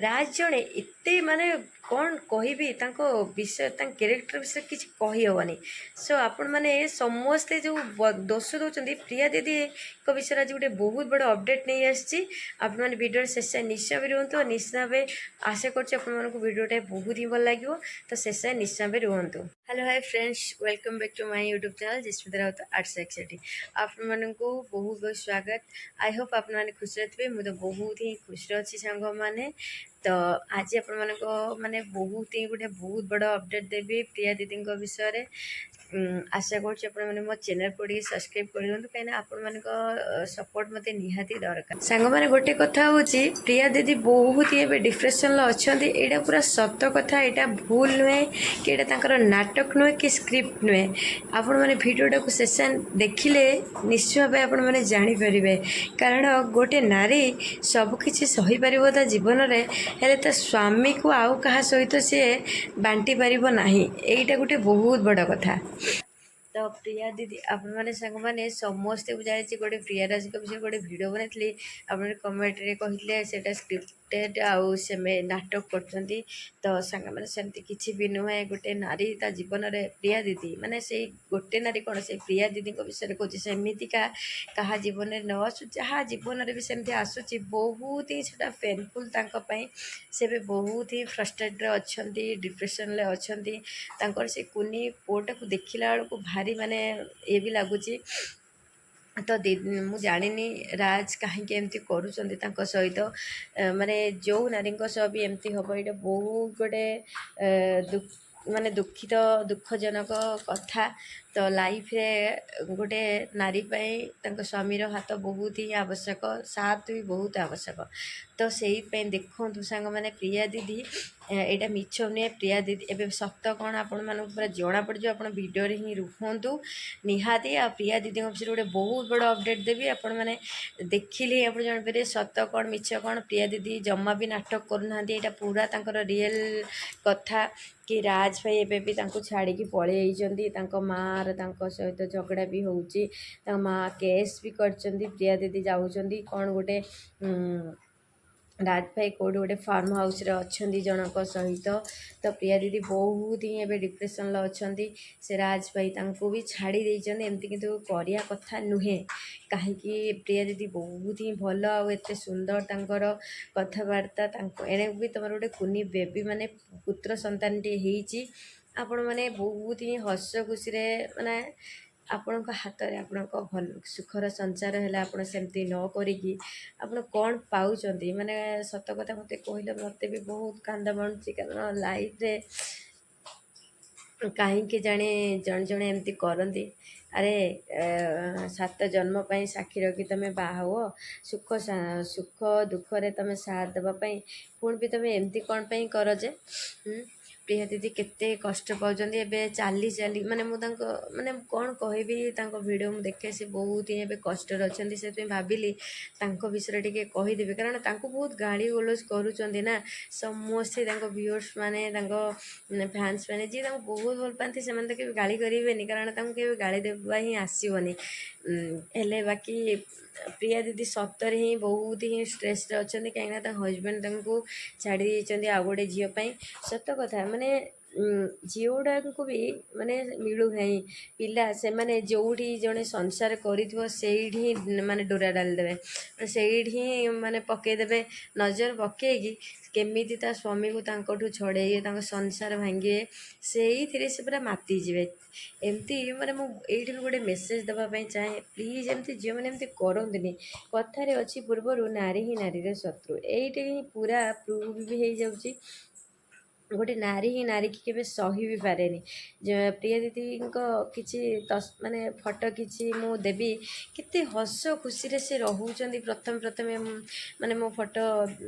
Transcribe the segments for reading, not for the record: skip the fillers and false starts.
ରାଜ ଜଣେ ଏତେ ମାନେ କ'ଣ କହିବି ତାଙ୍କ ବିଷୟ ତାଙ୍କ କ୍ୟାରେକ୍ଟର ବିଷୟରେ କିଛି କହିହେବନି। ସୋ ଆପଣମାନେ ସମସ୍ତେ ଯେଉଁ ଦୋଷ ଦେଉଛନ୍ତି ପ୍ରିୟା ଦିଦିଙ୍କ ବିଷୟରେ ଆଜି ଗୋଟେ ବହୁତ ବଡ଼ ଅପଡ଼େଟ୍ ନେଇ ଆସିଛି। ଆପଣମାନେ ଭିଡ଼ିଓର ଶେଷ ନିଶ୍ଚୟ ବି ରୁହନ୍ତୁ। ନିଶ୍ଚିତ ଭାବେ ଆଶା କରୁଛି ଆପଣମାନଙ୍କୁ ଭିଡ଼ିଓଟା ବହୁତ ହିଁ ଭଲ ଲାଗିବ। ତ ଶେଷ ନିଶ୍ଚୟ ଭାବେ ରୁହନ୍ତୁ। Hello hi friends, welcome back to my YouTube channel Jismita Raut Arts ଏକ୍ସେଟି। ଆପଣମାନଙ୍କୁ ବହୁତ ବହୁତ ସ୍ୱାଗତ। ଆଇ ହୋପ୍ ଆପଣମାନେ ଖୁସିରେ ଥିବେ। ମୁଁ ତ ବହୁତ ହିଁ ଖୁସିରେ ଅଛି ସାଙ୍ଗମାନେ। ତ ଆଜି ଆପଣମାନଙ୍କ ମାନେ ବହୁତ ହିଁ ଗୋଟେ ବହୁତ ବଡ଼ ଅପଡ଼େଟ୍ ଦେବି ପ୍ରିୟା ଦିଦିଙ୍କ ବିଷୟରେ। ଆଶା କରୁଛି ଆପଣମାନେ ମୋ ଚ୍ୟାନେଲ୍କୁ ଟିକେ ସବସ୍କ୍ରାଇବ୍ କରିଦିଅନ୍ତୁ, କାହିଁକିନା ଆପଣମାନଙ୍କ ସପୋର୍ଟ ମୋତେ ନିହାତି ଦରକାର। ସାଙ୍ଗମାନେ ଗୋଟେ କଥା ହେଉଛି, ପ୍ରିୟା ଦିଦି ବହୁତ ହିଁ ଏବେ ଡିପ୍ରେସନ୍ରେ ଅଛନ୍ତି। ଏଇଟା ପୁରା ସତ କଥା, ଏଇଟା ଭୁଲ ନୁହେଁ କି ଏଇଟା ତାଙ୍କର ନାଟକ ନୁହେଁ କି ସ୍କ୍ରିପ୍ଟ ନୁହେଁ। ଆପଣମାନେ ଭିଡ଼ିଓଟାକୁ ଶେଷ ଦେଖିଲେ ନିଶ୍ଚୟ ଭାବେ ଆପଣମାନେ ଜାଣିପାରିବେ। କାରଣ ଗୋଟେ ନାରୀ ସବୁକିଛି ସହିପାରିବ ତା ଜୀବନରେ, ହେଲେ ତା ସ୍ୱାମୀକୁ ଆଉ କାହା ସହିତ ସିଏ ବାଣ୍ଟି ପାରିବ ନାହିଁ। ଏଇଟା ଗୋଟେ ବହୁତ ବଡ଼ କଥା। ତ ପ୍ରିୟା ଦିଦି ଆପଣମାନେ ସାଙ୍ଗମାନେ ସମସ୍ତେ ମୁଁ ଜାଣିଛି ଗୋଟେ ପ୍ରିୟା ରାଜଙ୍କ ବିଷୟରେ ଗୋଟେ ଭିଡ଼ିଓ ବନେଇଥିଲି। ଆପଣ କମେଣ୍ଟରେ କହିଥିଲେ ସେଇଟା ସ୍କ୍ରିପ୍ଟେଡ୍ ଆଉ ସେ ନାଟକ କରୁଛନ୍ତି। ତ ସାଙ୍ଗମାନେ ସେମିତି କିଛି ବି ନୁହେଁ। ଗୋଟେ ନାରୀ ତା ଜୀବନରେ ପ୍ରିୟା ଦିଦି ମାନେ ସେଇ ଗୋଟେ ନାରୀ କ'ଣ, ସେଇ ପ୍ରିୟା ଦିଦିଙ୍କ ବିଷୟରେ କହୁଛି। ସେମିତିକା କାହା ଜୀବନରେ ନ ଆସୁ, ଯାହା ଜୀବନରେ ବି ସେମିତି ଆସୁଛି ବହୁତ ହିଁ ସେଟା ପେନଫୁଲ୍ ତାଙ୍କ ପାଇଁ। ସେ ବି ବହୁତ ହିଁ ଫ୍ରଷ୍ଟ୍ରେଟେଡ଼୍ ଅଛନ୍ତି, ଡିପ୍ରେସନ୍ରେ ଅଛନ୍ତି। ତାଙ୍କର ସେ କୁନି ପୁଅଟାକୁ ଦେଖିଲା ବେଳକୁ ଭାରି ମାନେ ଇଏ ବି ଲାଗୁଛି। ତ ମୁଁ ଜାଣିନି ରାଜ କାହିଁକି ଏମିତି କରୁଛନ୍ତି ତାଙ୍କ ସହିତ। ମାନେ ଯେଉଁ ନାରୀଙ୍କ ସହ ବି ଏମିତି ହେବ, ଏଇଟା ବହୁତ ଗୋଟେ ମାନେ ଦୁଃଖଜନକ କଥା। ତ ଲାଇଫ୍ରେ ଗୋଟେ ନାରୀ ପାଇଁ ତାଙ୍କ ସ୍ୱାମୀର ହାତ ବହୁତ ହିଁ ଆବଶ୍ୟକ, ସାଥ ବି ବହୁତ ଆବଶ୍ୟକ। ତ ସେଇଥିପାଇଁ ଦେଖନ୍ତୁ ସାଙ୍ଗମାନେ, ପ୍ରିୟା ଦିଦି ଏଇଟା ମିଛ ନୁହେଁ। ପ୍ରିୟା ଦିଦି ଏବେ ସତ କ'ଣ ଆପଣମାନଙ୍କୁ ପୁରା ଜଣାପଡ଼ିଯିବ। ଆପଣ ଭିଡ଼ିଓରେ ହିଁ ରୁହନ୍ତୁ ନିହାତି। ଆଉ ପ୍ରିୟା ଦିଦିଙ୍କ ବିଷୟରେ ଗୋଟେ ବହୁତ ବଡ଼ ଅପଡ଼େଟ୍ ଦେବି। ଆପଣମାନେ ଦେଖିଲେ ହିଁ ଆପଣ ଜାଣିପାରିବେ ସତ କ'ଣ ମିଛ କ'ଣ। ପ୍ରିୟା ଦିଦି ଜମା ବି ନାଟକ କରୁନାହାନ୍ତି, ଏଇଟା ପୁରା ତାଙ୍କର ରିଏଲ୍ କଥା। କି ରାଜ ଭାଇ ଏବେ ବି ତାଙ୍କୁ ଛାଡ଼ିକି ପଳେଇ ଯାଇଛନ୍ତି। ତାଙ୍କ ମାଆର ତାଙ୍କ ସହିତ ଝଗଡ଼ା ବି ହେଉଛି। ତାଙ୍କ ମାଆ କେସ୍ ବି କରିଛନ୍ତି। ପ୍ରିୟା ଦିଦି ଯାଉଛନ୍ତି କ'ଣ ଗୋଟେ ରାଜ ଭାଇ କେଉଁଠି ଗୋଟେ ଫାର୍ମ ହାଉସ୍ରେ ଅଛନ୍ତି ଜଣଙ୍କ ସହିତ। ତ ପ୍ରିୟା ଦିଦି ବହୁତ ହିଁ ଏବେ ଡିପ୍ରେସନ୍ରେ ଅଛନ୍ତି। ସେ ରାଜ ଭାଇ ତାଙ୍କୁ ବି ଛାଡ଼ି ଦେଇଛନ୍ତି। ଏମିତି କିନ୍ତୁ କରିବା କଥା ନୁହେଁ। କାହିଁକି ପ୍ରିୟା ଦିଦି ବହୁତ ହିଁ ଭଲ ଆଉ ଏତେ ସୁନ୍ଦର ତାଙ୍କର କଥାବାର୍ତ୍ତା। ଏଣେ ବି ତୁମର ଗୋଟେ କୁନି ବେବି ମାନେ ପୁତ୍ର ସନ୍ତାନଟିଏ ହେଇଛି। ଆପଣମାନେ ବହୁତ ହିଁ ହସ ଖୁସିରେ ମାନେ ଆପଣଙ୍କ ହାତରେ ଆପଣଙ୍କ ଭଲ ସୁଖର ସଞ୍ଚାର ହେଲା। ଆପଣ ସେମିତି ନ କରିକି ଆପଣ କ'ଣ ପାଉଛନ୍ତି? ମାନେ ସତ କଥା ମୋତେ କହିଲେ ମୋତେ ବି ବହୁତ କାନ୍ଦ ମାଡ଼ୁଛି। କାରଣ ଲାଇଫ୍ରେ କାହିଁକି ଜଣେ ଜଣେ ଏମିତି କରନ୍ତି। ଆରେ 7 ଜନ୍ମ ପାଇଁ ସାକ୍ଷୀ ରଖି ତୁମେ ବାହା ହୁଅ, ସୁଖ ଦୁଃଖରେ ତୁମେ ସାଥ ଦେବା ପାଇଁ, ପୁଣି ବି ତୁମେ ଏମିତି କ'ଣ ପାଇଁ କର ଯେ? ପ୍ରିୟା ଦିଦି କେତେ କଷ୍ଟ ପାଉଛନ୍ତି ଏବେ ଚାଲି ମାନେ ମୁଁ ତାଙ୍କ ମାନେ କ'ଣ କହିବି, ତାଙ୍କ ଭିଡ଼ିଓ ମୁଁ ଦେଖେ, ସେ ବହୁତ ହିଁ ଏବେ କଷ୍ଟରେ ଅଛନ୍ତି। ସେଥିପାଇଁ ଭାବିଲି ତାଙ୍କ ବିଷୟରେ ଟିକେ କହିଦେବି। କାରଣ ତାଙ୍କୁ ବହୁତ ଗାଳି ଗୋଲଜ କରୁଛନ୍ତି ନା ସମସ୍ତେ, ତାଙ୍କ ଭିଉଅର୍ସ ମାନେ, ତାଙ୍କ ଫ୍ୟାନ୍ସ ମାନେ, ଯିଏ ତାଙ୍କୁ ବହୁତ ଭଲ ପାଆନ୍ତି ସେମାନେ ତ କେବେ ଗାଳି କରିବେନି, କାରଣ ତାଙ୍କୁ କେବେ ଗାଳି ଦେବା ହିଁ ଆସିବନି। ହେଲେ ବାକି ପ୍ରିୟା ଦିଦି ସତରେ ହିଁ ବହୁତ ହିଁ ଷ୍ଟ୍ରେସ୍ରେ ଅଛନ୍ତି। କାହିଁକିନା ତାଙ୍କ ହଜବେଣ୍ଡ ତାଙ୍କୁ ଛାଡ଼ି ଦେଇଛନ୍ତି ଆଉ ଗୋଟେ ଝିଅ ପାଇଁ। ସତ କଥା, ମାନେ ଝିଅଗୁଡ଼ାଙ୍କୁ ବି ମାନେ ମିଳୁନାହିଁ ପିଲା। ସେମାନେ ଯେଉଁଠି ଜଣେ ସଂସାର କରିଥିବ ସେଇଠି ହିଁ ମାନେ ଡୋରା ଡାଲିଦେବେ, ସେଇଠି ହିଁ ମାନେ ପକାଇଦେବେ ନଜର ପକାଇକି କେମିତି ତା ସ୍ୱାମୀକୁ ତାଙ୍କଠୁ ଛଡ଼େଇବେ, ତାଙ୍କ ସଂସାର ଭାଙ୍ଗିବେ, ସେଇଥିରେ ସେ ପୁରା ମାତିଯିବେ। ଏମିତି ମାନେ ମୁଁ ଏଇଠି ବି ଗୋଟେ ମେସେଜ୍ ଦେବା ପାଇଁ ଚାହେଁ, ପ୍ଲିଜ୍ ଏମିତି ଝିଅମାନେ ଏମିତି କରନ୍ତୁନି। କଥାରେ ଅଛି ପୂର୍ବରୁ ନାରୀ ହିଁ ନାରୀର ଶତ୍ରୁ। ଏଇଟା ହିଁ ପୁରା ପ୍ରୁଭ୍ ବି ହେଇଯାଉଛି। ଗୋଟେ ନାରୀ ହିଁ ନାରୀକି କେବେ ସହି ବି ପାରେନି। ପ୍ରିୟା ଦିଦିଙ୍କ କିଛି ମାନେ ଫଟୋ କିଛି ମୁଁ ଦେବି, କେତେ ହସ ଖୁସିରେ ସେ ରହୁଛନ୍ତି। ପ୍ରଥମେ ମାନେ ମୋ ଫଟୋ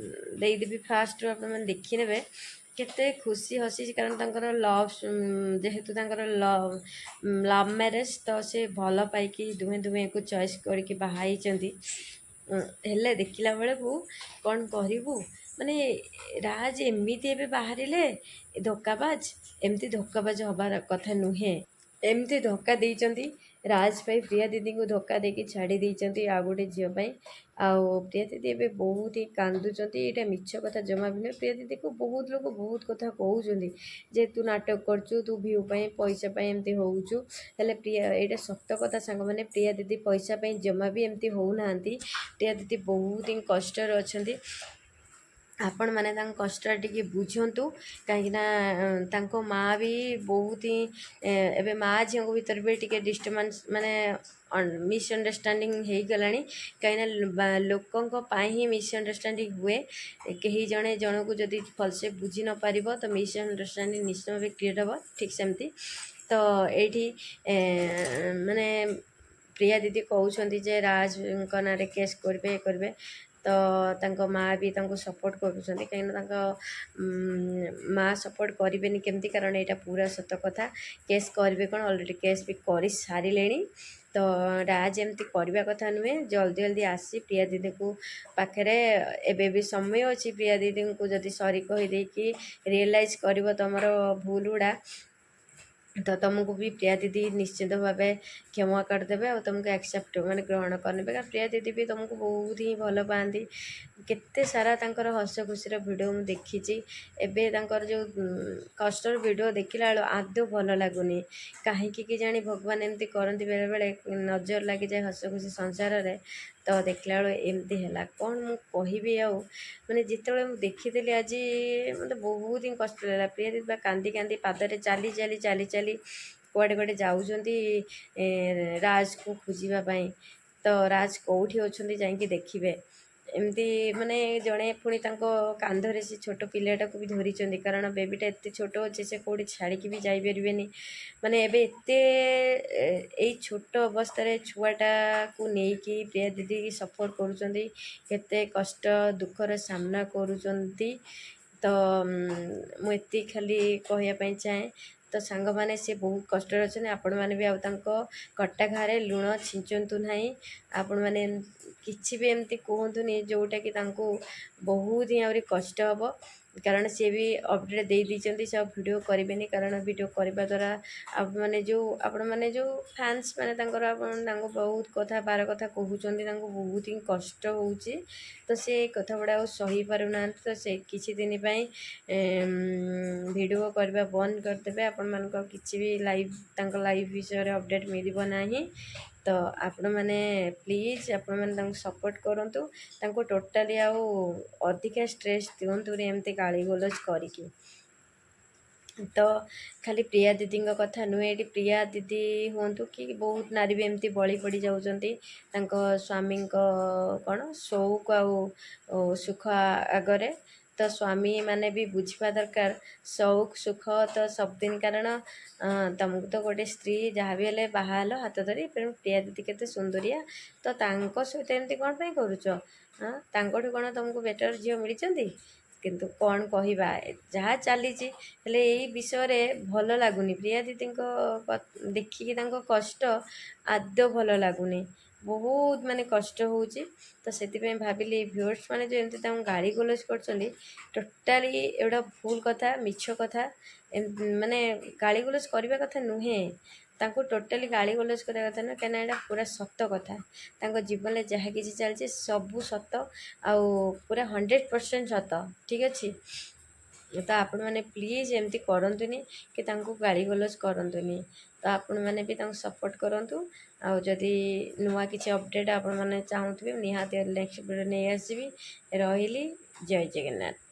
ଦେଇଦେବି ଫାଷ୍ଟରୁ, ଆପଣମାନେ ଦେଖିନେବେ କେତେ ଖୁସି ହସିଛି। କାରଣ ତାଙ୍କର ଯେହେତୁ ତାଙ୍କର ଲଭ୍ ମ୍ୟାରେଜ୍, ତ ସେ ଭଲ ପାଇକି ଦୁହେଁକୁ ଚଏସ୍ କରିକି ବାହା ହେଇଛନ୍ତି। ହେଲେ ଦେଖିଲା ବେଳକୁ କ'ଣ କରିବୁ, ମାନେ ରାଜ ଏମିତି ଏବେ ବାହାରିଲେ ଧୋକାବାଜ। ଏମିତି ଧୋକାବାଜ ହେବାର କଥା ନୁହେଁ। ଏମିତି ଧୋକା ଦେଇଛନ୍ତି ରାଜ ଭାଇ ପ୍ରିୟା ଦିଦିଙ୍କୁ ଧୋକା ଦେଇକି ଛାଡ଼ି ଦେଇଛନ୍ତି ଆଉ ଗୋଟେ ଝିଅ ପାଇଁ। ଆଉ ପ୍ରିୟା ଦିଦି ଏବେ ବହୁତ ହିଁ କାନ୍ଦୁଛନ୍ତି। ଏଇଟା ମିଛ କଥା ଜମା ବି ନୁହେଁ। ପ୍ରିୟା ଦିଦିକୁ ବହୁତ ଲୋକ ବହୁତ କଥା କହୁଛନ୍ତି ଯେ ତୁ ନାଟକ କରୁଛୁ, ତୁ ଭିଉ ପାଇଁ ପଇସା ପାଇଁ ଏମିତି ହେଉଛୁ। ହେଲେ ପ୍ରିୟା, ଏଇଟା ସତ କଥା ସାଙ୍ଗମାନେ, ପ୍ରିୟା ଦିଦି ପଇସା ପାଇଁ ଜମା ବି ଏମିତି ହେଉନାହାନ୍ତି। ପ୍ରିୟା ଦିଦି ବହୁତ ହିଁ କଷ୍ଟରେ ଅଛନ୍ତି। ଆପଣମାନେ ତାଙ୍କ କଷ୍ଟଟା ଟିକେ ବୁଝନ୍ତୁ, କାହିଁକିନା ତାଙ୍କ ମାଆ ବି ବହୁତ ହିଁ ଏବେ ମାଆ ଝିଅଙ୍କ ଭିତରେ ବି ଟିକେ ଡିଷ୍ଟର୍ବାନ୍ସ ମାନେ ମିସ୍ଅଣ୍ଡରଷ୍ଟାଣ୍ଡିଂ ହେଇଗଲାଣି। କାହିଁକିନା ଲୋକଙ୍କ ପାଇଁ ହିଁ ମିସ୍ଅଣ୍ଡରଷ୍ଟାଣ୍ଡିଂ ହୁଏ। କେହି ଜଣେ ଜଣକୁ ଯଦି ଭଲସେ ବୁଝି ନପାରିବ ତ ମିସ୍ଅଣ୍ଡରଷ୍ଟାଣ୍ଡିଂ ନିଶ୍ଚୟ ଭାବେ କ୍ରିଏଟ୍ ହେବ। ଠିକ୍ ସେମିତି ତ ଏଇଠି ମାନେ ପ୍ରିୟା ଦିଦି କହୁଛନ୍ତି ଯେ ରାଜଙ୍କ ନାଁରେ କେସ୍ କରିବେ କରିବେ। ତ ତାଙ୍କ ମାଆ ବି ତାଙ୍କୁ ସପୋର୍ଟ କରୁଛନ୍ତି, କାହିଁକିନା ତାଙ୍କ ମାଆ ସପୋର୍ଟ କରିବେନି କେମିତି, କାରଣ ଏଇଟା ପୁରା ସତ କଥା। କେସ୍ କରିବେ କ'ଣ, ଅଲରେଡ଼ି କେସ୍ ବି କରିସାରିଲେଣି। ତ ରାଜ ଏମିତି କରିବା କଥା ନୁହେଁ। ଜଲ୍ଦି ଜଲ୍ଦି ଆସି ପ୍ରିୟା ଦିଦିକୁ ପାଖରେ ଏବେ ବି ସମୟ ଅଛି। ପ୍ରିୟା ଦିଦିଙ୍କୁ ଯଦି ସରି କହିଦେଇକି ରିଏଲାଇଜ୍ କରିବ ତମର ଭୁଲ ଗୁଡ଼ା, ତ ତୁମକୁ ବି ପ୍ରିୟା ଦିଦି ନିଶ୍ଚିତ ଭାବେ କ୍ଷମା କରିଦେବେ ଆଉ ତୁମକୁ ଆକ୍ସେପ୍ଟ ମାନେ ଗ୍ରହଣ କରିନେବେ। କାରଣ ପ୍ରିୟା ଦିଦି ବି ତୁମକୁ ବହୁତ ହିଁ ଭଲ ପାଆନ୍ତି। କେତେ ସାରା ତାଙ୍କର ହସ ଖୁସିର ଭିଡ଼ିଓ ମୁଁ ଦେଖିଛି। ଏବେ ତାଙ୍କର ଯେଉଁ କଷ୍ଟର ଭିଡ଼ିଓ ଦେଖିଲା ବେଳୁ ଆଦୌ ଭଲ ଲାଗୁନି। କାହିଁକି କେଜାଣି ଭଗବାନ ଏମିତି କରନ୍ତି, ବେଳେବେଳେ ନଜର ଲାଗିଯାଏ ହସ ଖୁସି ସଂସାରରେ। ତ ଦେଖିଲା ବେଳୁ ଏମିତି ହେଲା। କ'ଣ ମୁଁ କହିବି ଆଉ, ମାନେ ଯେତେବେଳେ ମୁଁ ଦେଖିଥିଲି ଆଜି ମୋତେ ବହୁତ ହିଁ କଷ୍ଟ ଲାଗିଲା। ପ୍ରିୟା ଦିଦି ବା କାନ୍ଦି କାନ୍ଦି ପାଦରେ ଚାଲି ଚାଲି ଚାଲି ଚାଲି କୁଆଡ଼େ କୁଆଡ଼େ ଯାଉଛନ୍ତି ରାଜକୁ ଖୋଜିବା ପାଇଁ। ତ ରାଜ କେଉଁଠି ଅଛନ୍ତି ଯାଇକି ଦେଖିବେ। ଏମିତି ମାନେ ଜଣେ ପୁଣି ତାଙ୍କ କାନ୍ଧରେ ସେ ଛୋଟ ପିଲାଟାକୁ ବି ଧରିଛନ୍ତି, କାରଣ ବେବିଟା ଏତେ ଛୋଟ ଅଛି, ସେ କେଉଁଠି ଛାଡ଼ିକି ବି ଯାଇପାରିବେନି। ମାନେ ଏବେ ଏତେ ଏଇ ଛୋଟ ଅବସ୍ଥାରେ ଛୁଆଟାକୁ ନେଇକି ପ୍ରିୟା ଦିଦି ସପୋର୍ଟ କରୁଛନ୍ତି, କେତେ କଷ୍ଟ ଦୁଃଖର ସାମ୍ନା କରୁଛନ୍ତି। ତ ମୁଁ ଏତିକି ଖାଲି କହିବା ପାଇଁ ଚାହେଁ। ତ ସାଙ୍ଗମାନେ, ସେ ବହୁତ କଷ୍ଟରେ ଅଛନ୍ତି। ଆପଣମାନେ ବି ଆଉ ତାଙ୍କ କଟା ଘାରେ ଲୁଣ ଛିଞ୍ଚନ୍ତୁ ନାହିଁ। ଆପଣମାନେ କିଛି ବି ଏମିତି କୁହନ୍ତୁନି ଯେଉଁଟାକି ତାଙ୍କୁ ବହୁତ ହିଁ ଆହୁରି କଷ୍ଟ ହେବ। କାରଣ ସିଏ ବି ଅପଡ଼େଟ୍ ଦେଇଛନ୍ତି ସେ ଆଉ ଭିଡ଼ିଓ କରିବେନି, କାରଣ ଭିଡ଼ିଓ କରିବା ଦ୍ୱାରା ଆପଣମାନେ ଯେଉଁ ଫ୍ୟାନ୍ସ ମାନେ ତାଙ୍କର ତାଙ୍କୁ ବହୁତ କଥା ବାର କଥା କହୁଛନ୍ତି, ତାଙ୍କୁ ବହୁତ ହିଁ କଷ୍ଟ ହେଉଛି। ତ ସେ କଥା ଗୁଡ଼ା ଆଉ ସହି ପାରୁନାହାନ୍ତି। ତ ସେ କିଛି ଦିନ ପାଇଁ ଭିଡ଼ିଓ କରିବା ବନ୍ଦ କରିଦେବେ। ଆପଣମାନଙ୍କୁ ଆଉ କିଛି ବି ତାଙ୍କ ଲାଇଭ୍ ବିଷୟରେ ଅପଡ଼େଟ୍ ମିଳିବ ନାହିଁ। ତ ଆପଣମାନେ ପ୍ଲିଜ୍ ଆପଣମାନେ ତାଙ୍କୁ ସପୋର୍ଟ କରନ୍ତୁ। ତାଙ୍କୁ ଟୋଟାଲି ଆଉ ଅଧିକା ଷ୍ଟ୍ରେସ୍ ଦିଅନ୍ତୁନି ଏମିତି ଗାଳି ଗୋଲଜ କରିକି। ତ ଖାଲି ପ୍ରିୟା ଦିଦିଙ୍କ କଥା ନୁହେଁ, ଏଠି ପ୍ରିୟା ଦିଦି ହୁଅନ୍ତୁ କି ବହୁତ ନାରୀ ବି ଏମିତି ବଳି ପଡ଼ିଯାଉଛନ୍ତି ତାଙ୍କ ସ୍ୱାମୀଙ୍କ କ'ଣ ସଉକ ଆଉ ସୁଖ ଆଗରେ। ତ ସ୍ୱାମୀମାନେ ବି ବୁଝିବା ଦରକାର ସଉକ ସୁଖ ତ ସବୁଦିନ, କାରଣ ତୁମକୁ ତ ଗୋଟେ ସ୍ତ୍ରୀ ଯାହା ବି ହେଲେ ବାହା ହେଲ ହାତ ଧରି। ତେଣୁ ପ୍ରିୟା ଦିଦି କେତେ ସୁନ୍ଦରିଆ, ତ ତାଙ୍କ ସହିତ ଏମିତି କ'ଣ ପାଇଁ କରୁଛ? ତାଙ୍କଠୁ କ'ଣ ତୁମକୁ ବେଟର୍ ଝିଅ ମିଳିଛନ୍ତି? କିନ୍ତୁ କ'ଣ କହିବା, ଯାହା ଚାଲିଛି। ହେଲେ ଏଇ ବିଷୟରେ ଭଲ ଲାଗୁନି। ପ୍ରିୟା ଦିଦିଙ୍କ ଦେଖିକି ତାଙ୍କ କଷ୍ଟ ଆଦୌ ଭଲ ଲାଗୁନି। ବହୁତ ମାନେ କଷ୍ଟ ହେଉଛି। ତ ସେଥିପାଇଁ ଭାବିଲି ଭିଉଅର୍ସ ମାନେ ଯେଉଁ ଏମିତି ତାଙ୍କୁ ଗାଳି ଗୋଲଜ କରୁଛନ୍ତି, ଟୋଟାଲି ଏଗୁଡ଼ା ଭୁଲ କଥା, ମିଛ କଥା। ମାନେ ଗାଳି ଗୋଲଜ କରିବା କଥା ନୁହେଁ। ତାଙ୍କୁ ଟୋଟାଲି ଗାଳି ଗୋଲଜ କରିବା କଥା ନୁହେଁ, କାହିଁକିନା ଏଇଟା ପୁରା ସତ କଥା। ତାଙ୍କ ଜୀବନରେ ଯାହା କିଛି ଚାଲିଛି ସବୁ ସତ, ଆଉ ପୁରା 100% ସତ। ଠିକ୍ ଅଛି। ତ ଆପଣମାନେ ପ୍ଲିଜ୍ ଏମିତି କରନ୍ତୁନି କି ତାଙ୍କୁ ଗାଳି ଗୋଲଜ କରନ୍ତୁନି। ତ ଆପଣମାନେ ବି ତାଙ୍କୁ ସପୋର୍ଟ କରନ୍ତୁ। ଆଉ ଯଦି ନୂଆ କିଛି ଅପଡ଼େଟ୍ ଆପଣମାନେ ଚାହୁଁଥିବେ, ନିହାତି ନେକ୍ସଟ ଭିଡ଼ିଓ ନେଇ ଆସିବି। ରହିଲି, ଜୟ ଜଗନ୍ନାଥ।